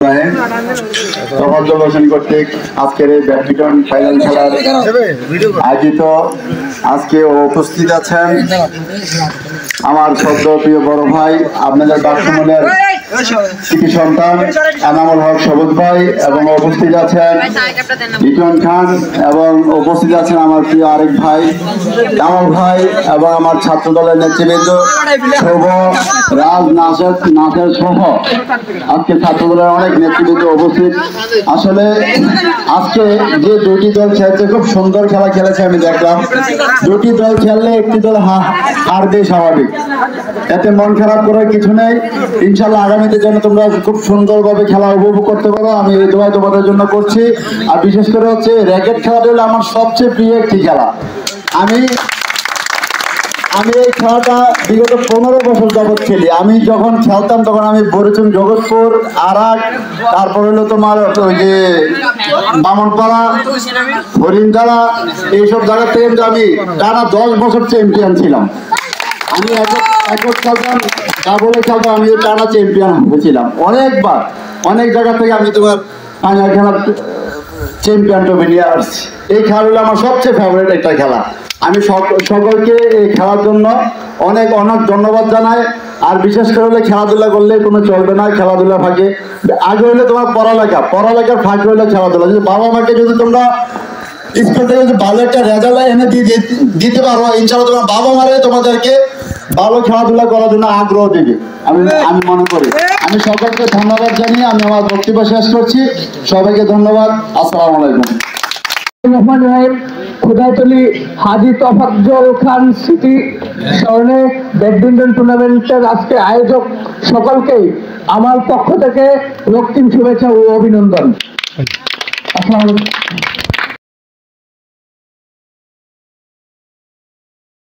ইব্রাহিম তফাজ্জল হোসেন কর্তৃক আজকের এই ব্যাডমিন্টন ফাইনাল খেলার আয়োজিত আজকে উপস্থিত আছেন আমার সদ্য প্রিয় বড় ভাই আপনাদের বাক্সমনের কৃতি সন্তান এনামুল হক সবুজ ভাই এবং উপস্থিত আছেন লিটন খান এবং উপস্থিত আছেন আমার প্রিয় আরেক ভাই কামাল ভাই এবং আমার ছাত্র দলের নেতৃবৃন্দ শুভ রাজ নাসের সহ আজকে ছাত্র দলের অনেক নেতৃবৃন্দ উপস্থিত। আসলে আজকে যে দুটি দল খেলছে খুব সুন্দর খেলা খেলেছে আমি দেখলাম। দুটি দল খেললে একটি দল হারবে স্বাভাবিক, এতে মন খারাপ করার কিছু নেই। ইনশাল্লাহ আগামীতে যেন তোমরা খুব সুন্দরভাবে খেলা উপভোগ করতে পারো আমি এই দোয়া তোমাদের জন্য করছি। আর বিশেষ করে হচ্ছে র্যাকেট খেলাটা হলো আমার সবচেয়ে প্রিয় একটি খেলা। আমি এই খেলাটা বিগত 15 বছর যাবৎ খেলি। আমি যখন খেলতাম তখন আমি বরিচুন, জগৎপুর, আরাক, তারপর হলো তোমার ওই যে বামনপাড়া, হরিণদাড়া, এইসব জায়গা থেকে আমি টানা 10 বছর চ্যাম্পিয়ন ছিলাম। আমি একক খেলতাম, ডাবলে খেলতাম, আমি টানা চ্যাম্পিয়ন হয়েছিলাম অনেকবার। অনেক জায়গা থেকে আমি তোমার ফাইনাল খেলার চ্যাম্পিয়ন ট্রফি নিয়ে আসছি। এই খেলা হলো আমার সবচেয়ে ফেভারিট একটা খেলা। আমি সকলকে এই খেলার জন্য অনেক অনেক ধন্যবাদ জানাই। আর বিশেষ করে হলে খেলাধুলা করলে কোনো চলবে না, খেলাধুলা ফাঁকে আগে হলে তোমার পড়ালেখার ফাঁকে হলে খেলাধুলা। যদি বাবা মাকে যদি তোমরা স্কুল থেকে যদি ভালো একটা রেজাল্ট এনে দিতে পারো, ইনশাআল্লাহ তোমার বাবা মারে তোমাদেরকে ভালো খেলাধুলা করার জন্য আগ্রহ দেবে আমি মনে করি। আমি সকলকে ধন্যবাদ জানিয়ে আমি আমার বক্তব্য শেষ করছি। সবাইকে ধন্যবাদ। আসসালামু আলাইকুম। খুদাইতলী হাজী তফাজ্জল খান স্মৃতি স্মরণে ব্যাডমিন্টন টুর্নামেন্টের আজকে আয়োজক সকলকেই আমার পক্ষ থেকে রক্তিম শুভেচ্ছা ও অভিনন্দন। আসসালামু আলাইকুম।